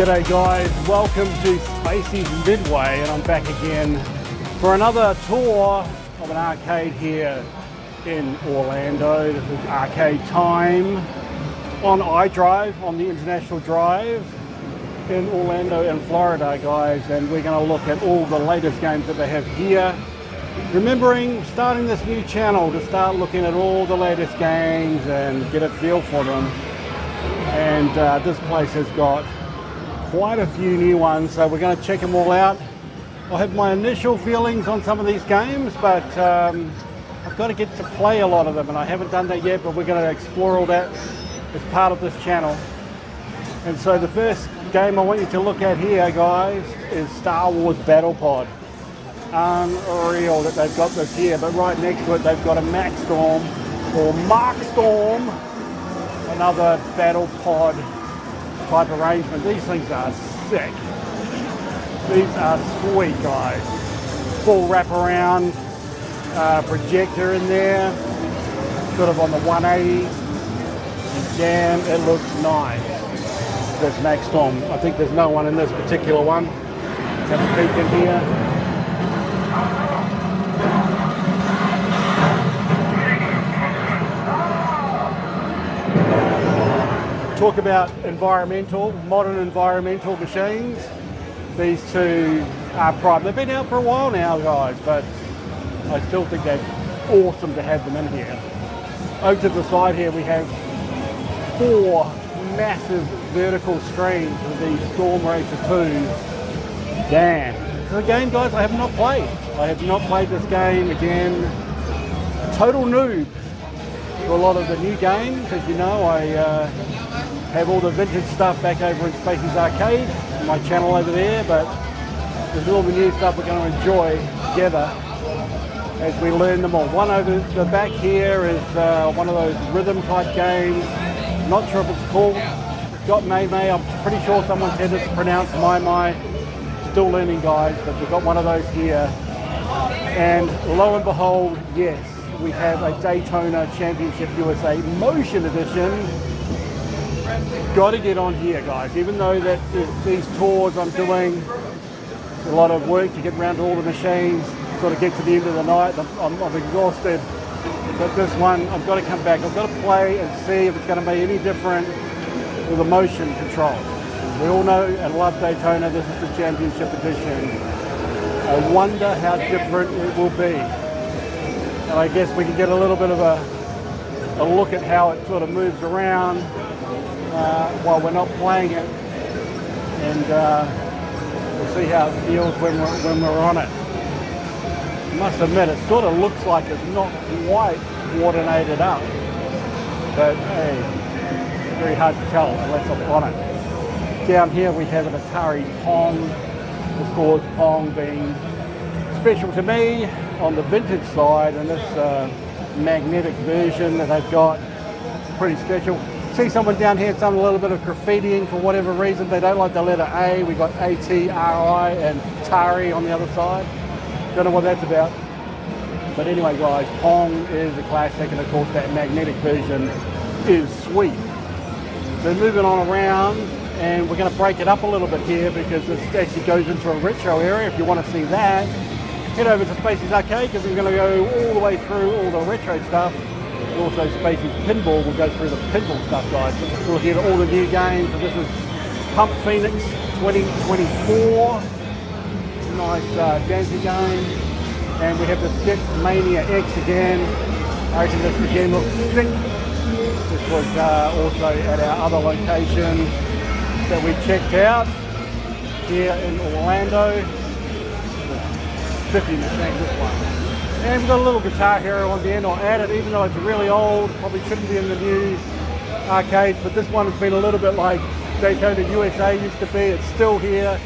G'day guys, welcome to Spacey's Midway, and I'm back again for another tour of an arcade here in Orlando. This is Arcade Time on iDrive, on the International Drive in Orlando in Florida, guys, and we're going to look at all the latest games that they have here. Remembering, starting this new channel, to start looking at all the latest games and get a feel for them. And this place has got quite a few new ones, so we're going to check them all out. I have my initial feelings on some of these games, but I've got to get to play a lot of them, and I haven't done that yet, but we're going to explore all that as part of this channel. And so the first game I want you to look at here, guys, is Star Wars Battle Pod. Unreal that they've got this here, but right next to it they've got a Max Storm, or Mark Storm, another Battle Pod type arrangement. These things are sick. These are sweet, guys. Full wraparound projector in there, sort of on the 180. Damn, it looks nice. This Max Storm. I think there's no one in this particular one. Let's have a peek in here. Talk about modern environmental machines. These two are prime. They've been out for a while now, guys, but I still think they're awesome to have them in here. Over to the side here we have 4 massive vertical screens with these Storm Racer 2s. Damn. This is a game, guys, I have not played. I have not played this game. Again, total noob to a lot of the new games. As you know, I have all the vintage stuff back over in Spacey's Arcade, my channel over there, but there's all the new stuff we're going to enjoy together as we learn them all. One over the back here is one of those rhythm type games. Not sure if it's called. It's got May. I'm pretty sure someone said it's pronounced My. Still learning, guys, but we've got one of those here. And lo and behold, yes, we have a Daytona Championship USA Motion Edition. Got to get on here, guys. Even though that these tours I'm doing, a lot of work to get around to all the machines, sort of get to the end of the night, I'm exhausted. But this one, I've got to come back. I've got to play and see if it's going to be any different with the motion control. We all know and love Daytona. This is the Championship Edition. I wonder how different it will be. And I guess we can get a little bit of a look at how it sort of moves around while we're not playing it. And we'll see how it feels when we're on it. I must admit, it sort of looks like it's not quite coordinated up, but hey, it's very hard to tell unless I'm on it. Down here we have an Atari Pong, of course, Pong being special to me on the vintage side, and this magnetic version that they've got, pretty special. See someone down here done a little bit of graffitiing for whatever reason. They don't like the letter A. We got A-T-R-I and Tari on the other side. Don't know what that's about. But anyway, guys, Pong is a classic, and of course that magnetic version is sweet. So moving on around, and we're going to break it up a little bit here because this actually goes into a retro area. If you want to see that, head over to Spacey's Arcade, because we're going to go all the way through all the retro stuff. And also Spacey's Pinball will go through the pinball stuff, guys. We'll look at all the new games. So this is Pump Phoenix 2024. Nice dancing game, and we have the Stick Mania X again. I reckon this again looks sick. This was also at our other location that we checked out here in Orlando. 50 machine, this one. And we've got a little Guitar Hero on the end. I'll add it, even though it's really old, probably shouldn't be in the new arcades, but this one has been a little bit like Daytona USA used to be. It's still here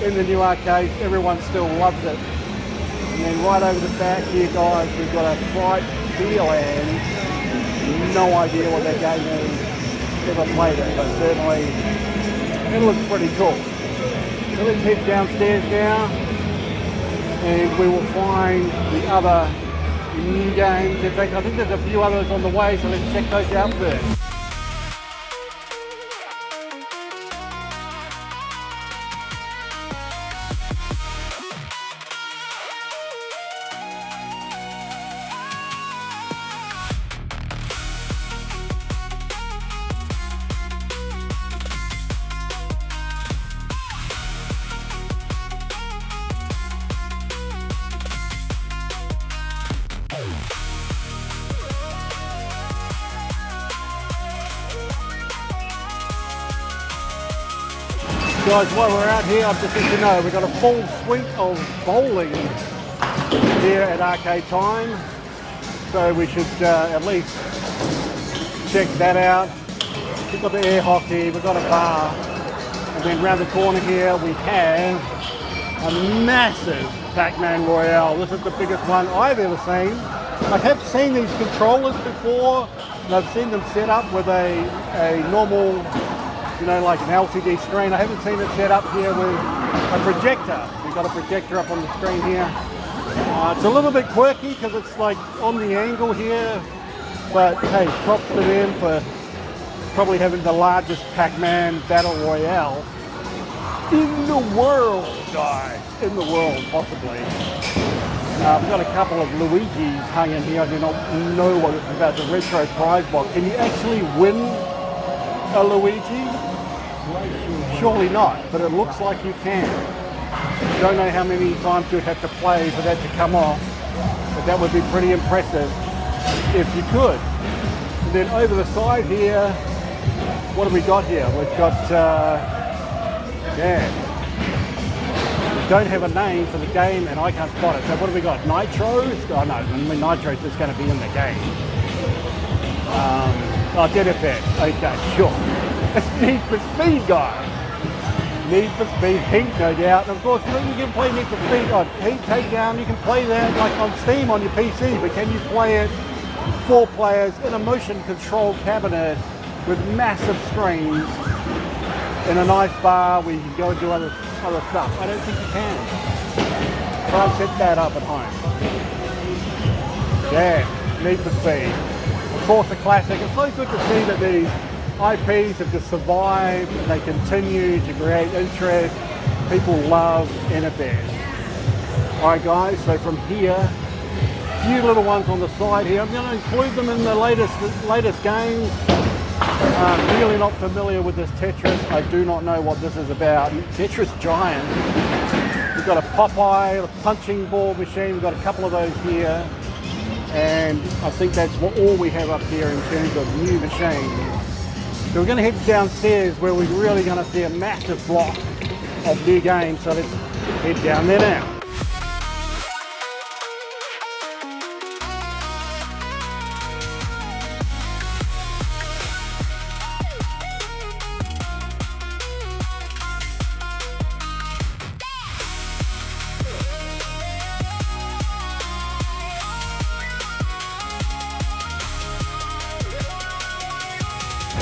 in the new arcade. Everyone still loves it. And then right over the back here, guys, we've got a Fright Fearland. No idea what that game is. Never played it, but certainly it looks pretty cool. So let's head downstairs now, and we will find the other new games. In fact, I think there's a few others on the way, so let's check those out first. Guys, while we're out here, I've just let you know we've got a full suite of bowling here at Arcade Time, so we should at least check that out. We've got the air hockey, we've got a bar, and then round the corner here we have a massive Pac-Man Royale. This is the biggest one I've ever seen. I have seen these controllers before, and I've seen them set up with a normal, you know, like an LCD screen. I haven't seen it set up here with a projector. We've got a projector up on the screen here. It's a little bit quirky because it's like on the angle here, but hey, props to them for probably having the largest Pac-Man Battle Royale in the world, guys. In the world, possibly. We've got a couple of Luigi's hung in here. I do not know what it's about, the retro prize box. Can you actually win a Luigi? Surely not, but it looks like you can. Don't know how many times you'd have to play for that to come off, but that would be pretty impressive if you could. And then over the side here, what have we got here? We've got, don't have a name for the game and I can't spot it. So what have we got? Nitros? Oh no, I mean Nitros is going to be in the game. Dead effect. Okay, sure. It's Need for Speed, guys. Need for Speed Heat, no doubt. And of course, you can play Need for Speed on Heat Takedown. You can play that like on Steam on your PC, but can you play it 4 players in a motion control cabinet with massive screens in a nice bar where you can go and do other stuff? I don't think you can. Try and set that up at home. Yeah, Need for Speed. Of course, a classic. It's so good to see that these IPs have just survived and they continue to create interest. People love NFS. Alright guys, so from here, a few little ones on the side here. I'm going to include them in the latest games. Really not familiar with this Tetris. I do not know what this is about. Tetris Giant. We've got a Popeye, a punching ball machine. We've got a couple of those here. And I think that's all we have up here in terms of new machines. So we're going to head downstairs where we're really going to see a massive block of new games. So let's head down there now.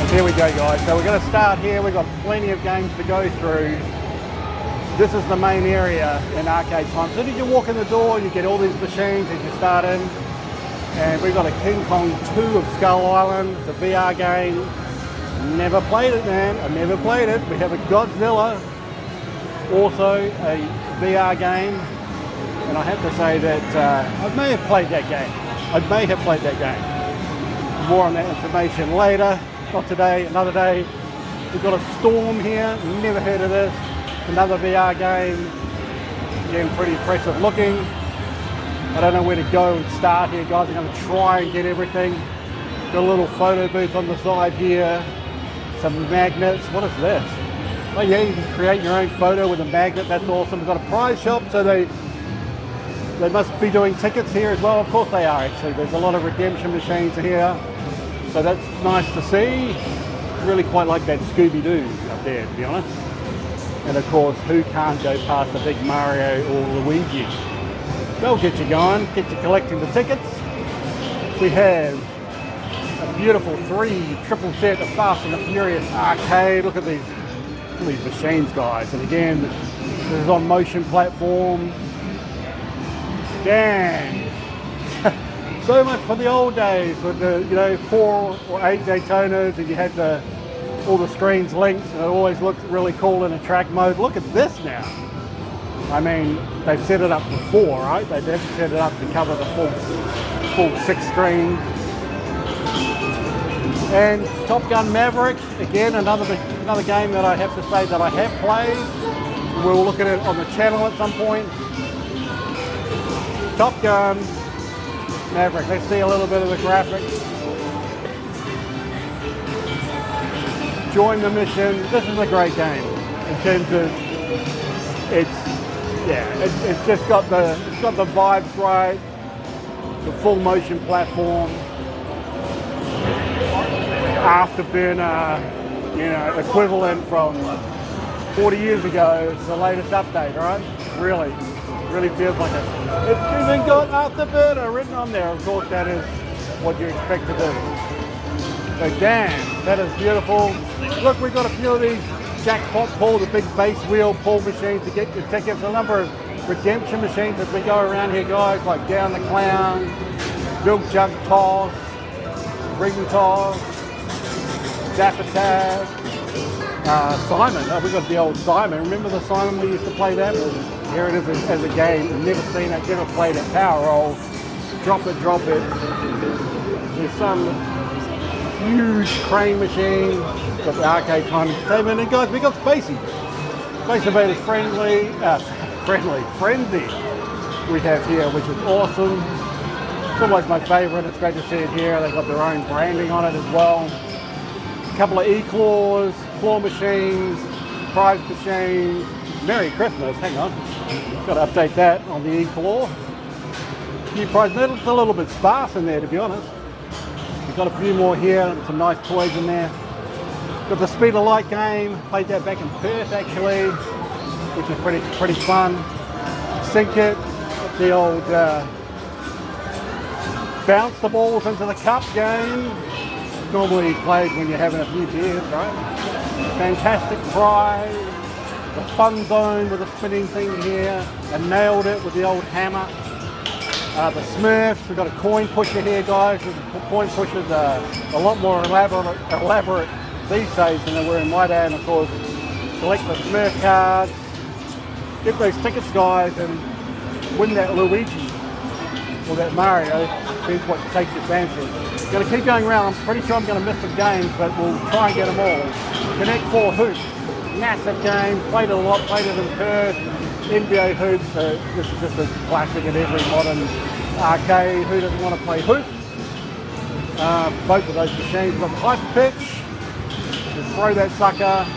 Here we go guys, so we're going to start here. We've got plenty of games to go through. This is the main area in Arcade Time. So as you walk in the door, you get all these machines as you start in. And we've got a King Kong 2 of Skull Island. It's a VR game. Never played it, man. I never played it. We have a Godzilla, also a VR game. And I have to say that I may have played that game. More on that information later. Not today, another day. We've got a Storm here, never heard of this. Another VR game. Again, pretty impressive looking. I don't know where to go and start here, guys. I'm going to try and get everything. Got a little photo booth on the side here. Some magnets. What is this? Oh yeah, you can create your own photo with a magnet. That's awesome. We've got a prize shop, so they must be doing tickets here as well. Of course they are, actually. There's a lot of redemption machines here. So that's nice to see. Really quite like that Scooby-Doo up there, to be honest. And of course, who can't go past a big Mario or Luigi? They'll get you going, get you collecting the tickets. We have a beautiful 3 triple set of Fast and the Furious arcade. Look at these machines, guys. And again, this is on motion platform. Dang. So much for the old days with the 4 or 8 Daytonas, and you had all the screens linked, and it always looked really cool in a track mode. Look at this now. I mean, they've set it up for 4, right? They didn't set it up to cover the full 6 screens. And Top Gun Maverick, again, another game that I have to say that I have played. We'll look at it on the channel at some point. Top Gun Maverick. Let's see a little bit of the graphics. Join the mission. This is a great game. in terms of it's just got the vibes right. The full motion platform, afterburner, equivalent from 40 years ago. It's the latest update, right? Really feels like it. It's even got afterburner written on there. Of course, that is what you expect to do. So damn, that is beautiful. Look, we've got a few of these jackpot pull, the big base wheel pull machines to get your tickets. A number of redemption machines as we go around here, guys, like Down the Clown, Milk Jug Toss, Ring Toss, Dapper Tag, Simon. We've got the old Simon. Remember the Simon we used to play that? Well, here it is as a game. I've never seen it, never played it. Power roll, drop it. There's some huge crane machine. Got the arcade time entertainment, and guys, we got Spacey. Space Invaders Frenzy we have here, which is awesome. It's always my favourite. It's great to see it here. They've got their own branding on it as well. A couple of E-claws, claw machines, prize machines. Merry Christmas, hang on. Got to update that on the E-claw. New prize medals, a little bit sparse in there, to be honest. We've got a few more here, some nice toys in there. Got the Speed of Light game, played that back in Perth actually, which is pretty fun. Sink it, the old bounce the balls into the cup game. Normally played when you're having a few beers, right? Fantastic prize. The fun zone with the spinning thing here. And nailed it with the old hammer. The Smurfs, we've got a coin pusher here, guys. The coin pushers are a lot more elaborate these days than they were in my day. And of course, collect the Smurf cards. Get those tickets, guys, and win that Luigi or that Mario. Depends what takes your fancy. Going to keep going around. I'm pretty sure I'm going to miss some games, but we'll try and get them all. Connect 4 hoops. Massive game. Played it a lot. Played it in Perth. NBA hoops. This is just a classic in every modern arcade. Who doesn't want to play hoops? Both of those machines. Got Hyper Pitch. Just throw that sucker. I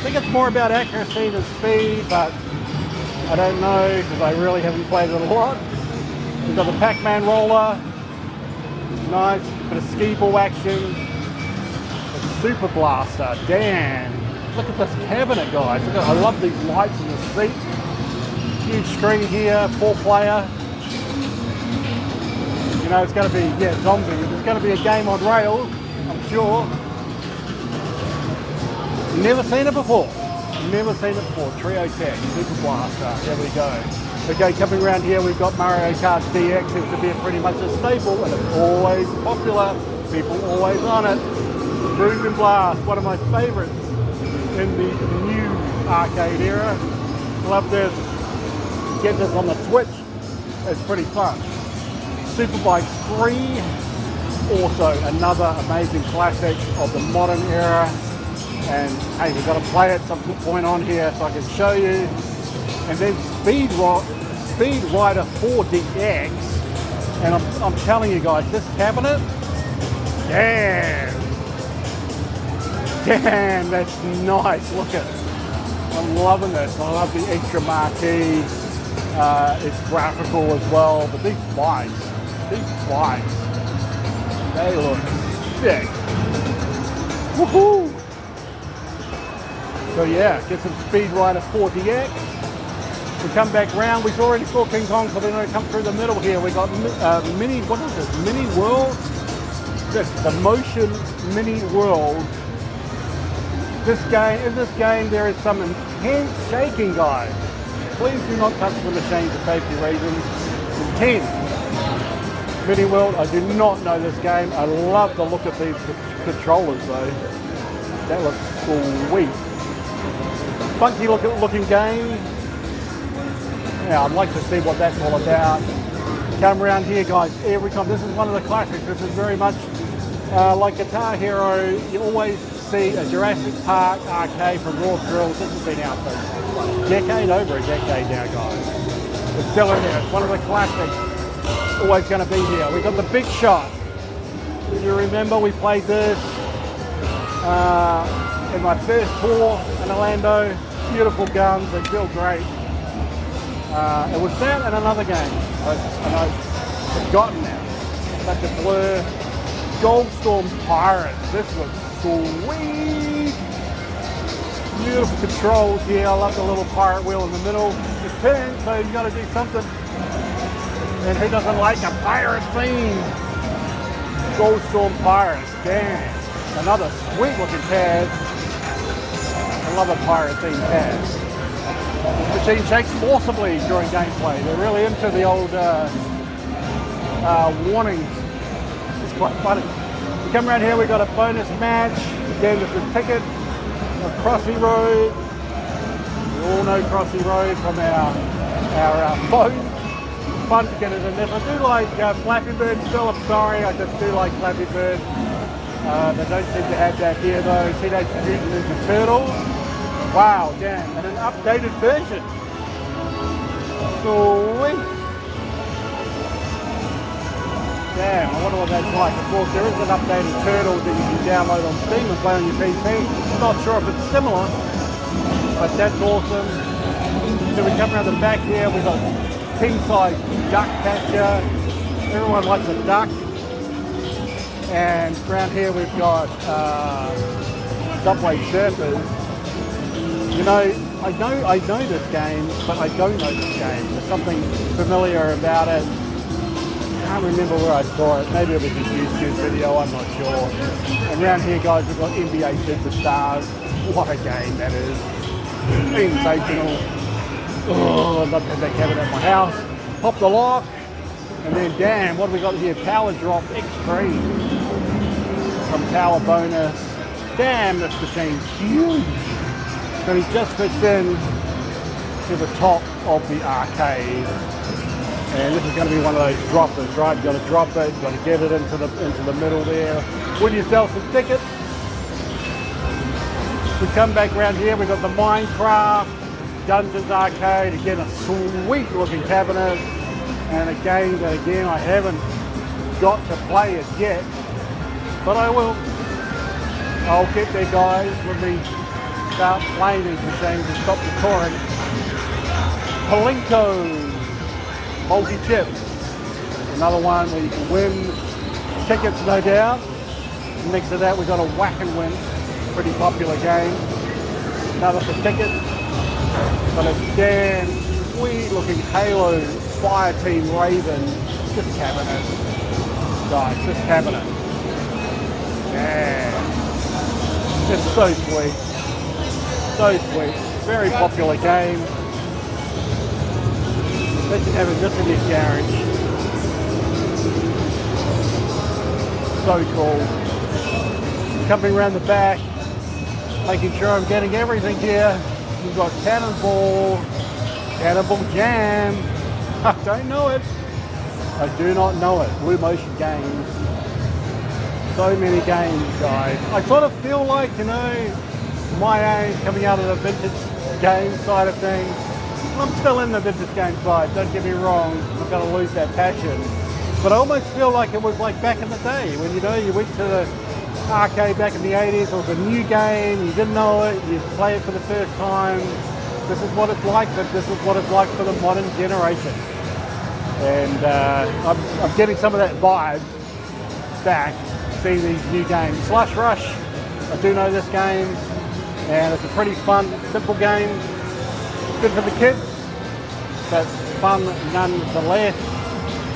think it's more about accuracy than speed, but I don't know because I really haven't played it a lot. We've got the Pac-Man roller. Nice. Bit of skee ball action. The Super Blaster. Damn. Look at this cabinet, guys. I love these lights in the seat. Huge screen here, 4-player. You know, it's going to be, zombies. It's going to be a game on rails, I'm sure. Never seen it before. Trio Tech, Super Blaster. There we go. Okay, coming around here, we've got Mario Kart DX. Seems to be pretty much a staple, and it's always popular. People always on it. Groove and Blast, one of my favorites in the new arcade era. Love this. Get this on the Switch. It's pretty fun. Superbike 3, also another amazing classic of the modern era. And hey, we've got to play it some point on here so I can show you. And then Speed Rider 4DX. And I'm telling you guys, this cabinet, damn, that's nice. Look at it. I'm loving this. I love the extra marquee. It's graphical as well. But these bikes, they look sick. Woohoo! So yeah, get some Speed Rider 4DX. We come back round. We already saw King Kong, so we're going to come through the middle here. We got Mini World. The Motion Mini World. In this game, there is some intense shaking, guys. Please do not touch the machine for safety reasons. Intense. Mini World, I do not know this game. I love the look of these controllers, though. That looks sweet. Funky looking game. Yeah, I'd like to see what that's all about. Come around here, guys, every time. This is one of the classics. This is very much like Guitar Hero. You always see a Jurassic Park arcade from Raw Thrills. This has been out for over a decade now, guys. It's still in there. It's one of the classics. Always going to be here. We've got the Big Shot. If you remember, we played this in my first tour in Orlando. beautiful guns, they feel great. It was that and another game, and I've forgotten now. Such a blur. Goldstorm Pirates, this was sweet. Beautiful controls here. I love the little pirate wheel in the middle. It turns, so you got to do something. And who doesn't like a pirate theme? Goldstorm Pirates, damn. Another sweet looking pad. I love a pirate themed pad. This machine shakes forcibly during gameplay. They're really into the old warnings. It's quite funny. We come around here, we got a bonus match. Again, there's a ticket. Crossy Road. We all know Crossy Road from our phone. Fun to get it in this. I do like Flappy Bird still. I'm sorry, I just do like Flappy Bird. They don't seem to have that here though. Teenage Mutant Ninja Turtles. Wow, damn, and an updated version. Sweet. Damn, I wonder what that's like. Of course, there is an updated Turtles that you can download on Steam and play on your PC. Not sure if it's similar, but that's awesome. So we come around the back here, we've got king-size duck catcher. Everyone likes a duck. And around here we've got Subway Surfers. You know, I know this game, but I don't know this game. There's something familiar about it. I can't remember where I saw it. Maybe it was a YouTube video, I'm not sure. And around here, guys, we've got NBA Superstars. What a game that is. Sensational. Oh, I'd love to have that cabinet at my house. Pop the lock. And then, damn, what have we got here? Power Drop Extreme. Some power bonus. Damn, this machine's huge. So he just fits in to the top of the arcade. And this is going to be one of those droppers, right? You've got to drop it, you've got to get it into the middle there. Win yourself some tickets. We come back around here, we've got the Minecraft Dungeons Arcade. Again, a sweet looking cabinet. And a game that, again, I haven't got to play it yet. But I will. I'll get there, guys, when we start playing these machines and stop the touring. Palinko multi-chips. Another one where you can win tickets, no doubt. Next to that, we've got a Whack and Win. Pretty popular game. Another for tickets. Got a damn sweet looking Halo Fire Team Raven. This cabinet. Guys, this cabinet. Yeah. It's so sweet. So sweet. Very popular game. Imagine having this in your garage. So cool. Coming around the back, making sure I'm getting everything here. We've got Cannonball Jam. I don't know it. I do not know it. Blue Motion Games. So many games, guys. I sort of feel like, you know, my age coming out of the vintage game side of things. I'm still in the vintage game side, don't get me wrong. I'm not going to lose that passion. But I almost feel like it was like back in the day when, you know, you went to the arcade back in the 80s, it was a new game, you didn't know it, you play it for the first time. This is what it's like, but this is what it's like for the modern generation. And I'm getting some of that vibe back, seeing these new games. Slush Rush, I do know this game, and it's a pretty fun, simple game. Good for the kids, but fun nonetheless.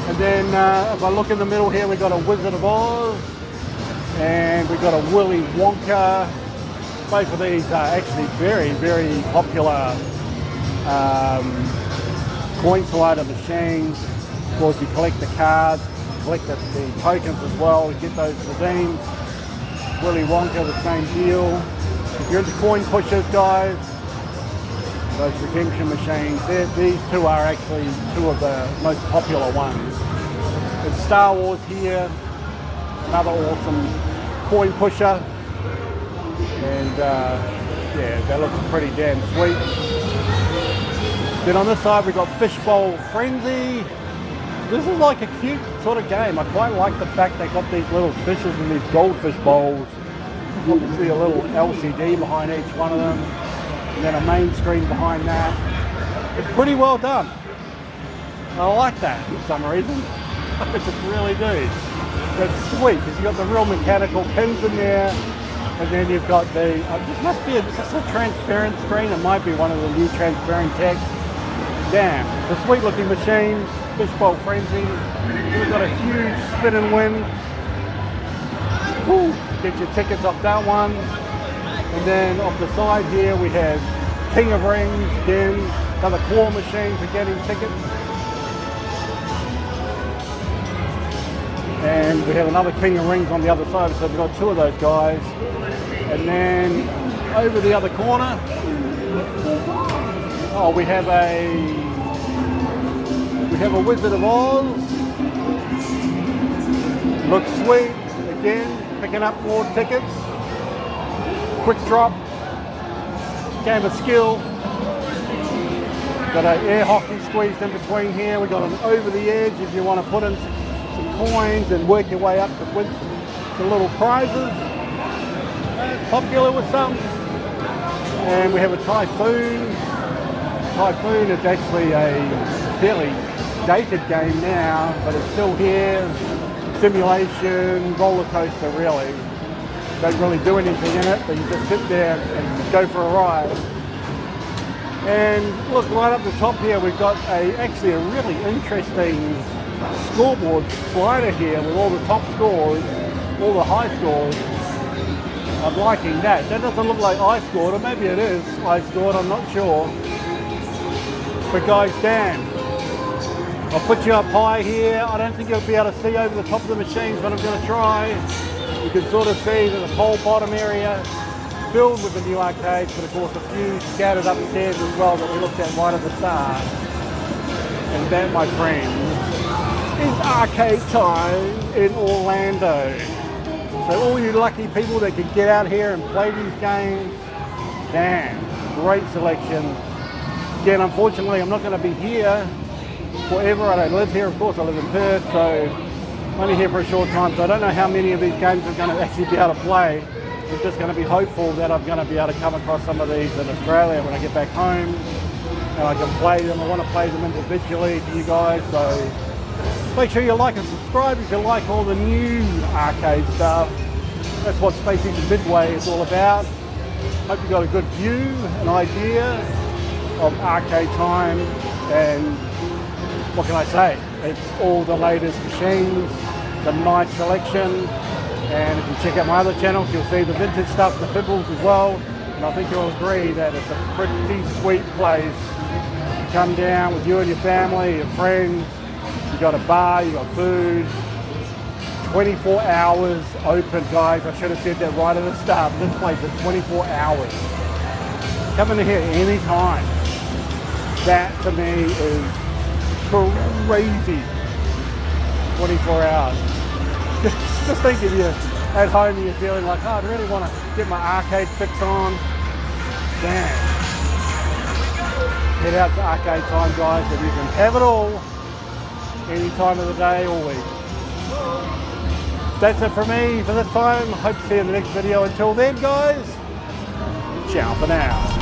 And then if I look in the middle here, we've got a Wizard of Oz, and we've got a Willy Wonka. Both of these are actually very, very popular coin slider machines. Of course, you collect the cards, collect the tokens as well to get those redeemed. Willy Wonka, the same deal. If you're into coin pushers, guys, those redemption machines, these two are actually two of the most popular ones. There's Star Wars here, another awesome coin pusher. And yeah, that looks pretty damn sweet. Then on this side we've got Fishbowl Frenzy. This is like a cute sort of game. I quite like the fact they got these little fishes in these goldfish bowls. You can see a little LCD behind each one of them. and then a main screen behind that. It's pretty well done. I like that for some reason. I just really do. That's sweet because you've got the real mechanical pins in there, and then you've got the, this must be this is a transparent screen. It might be one of the new transparent text. Damn, it's a sweet looking machine, fishbowl frenzy. We've got a huge spin and win. Woo, get your tickets off that one. And then off the side here we have King of Rings, again, another claw machine for getting tickets. And we have another King of Rings on the other side, so we've got two of those guys. And then over the other corner, oh, we have a Wizard of Oz. Looks sweet. Again, picking up more tickets. Quick drop. Game of skill. Got an air hockey squeezed in between here. We've got an over the edge if you want to put in some coins and work your way up to win some little prizes. It's popular with some. And we have a Typhoon. Typhoon is actually a fairly dated game now, but it's still here. Simulation, roller coaster really. Don't really do anything in it, but you just sit there and go for a ride. And look, right up the top here, we've got actually a really interesting scoreboard slider here with all the top scores, all the high scores. I'm liking that. That doesn't look like I scored, or maybe it is I scored, I'm not sure. But guys, damn. I'll put you up high here. I don't think you'll be able to see over the top of the machines, but I'm going to try. You can sort of see that the whole bottom area filled with the new arcades, but of course a few scattered upstairs as well that we looked at right at the start. And that, my friends, is arcade time in Orlando. So all you lucky people that can get out here and play these games, damn, great selection. Again, unfortunately, I'm not going to be here forever. I don't live here, of course. I live in Perth, so I'm only here for a short time. So I don't know how many of these games I'm going to actually be able to play. I'm just going to be hopeful that I'm going to be able to come across some of these in Australia when I get back home, and I can play them. I want to play them individually for you guys. So make sure you like and subscribe if you like all the new arcade stuff. That's what Space Station Midway is all about. Hope you got a good view, an idea of arcade time, and what can I say? It's all the latest machines, the nice selection, and if you check out my other channels, you'll see the vintage stuff, the pibbles as well, and I think you'll agree that it's a pretty sweet place to come down with you and your family, your friends. You got a bar, you got food, 24 hours open, guys. I should have said that right at the start. This place is 24 hours. Come in here anytime. That to me is crazy. 24 hours. Just think if you're at home and you're feeling like, oh, I really want to get my arcade fix on. Damn. Head out to arcade time, guys, and you can have it all any time of the day or week. That's it for me for this time. Hope to see you in the next video. Until then, guys, ciao for now.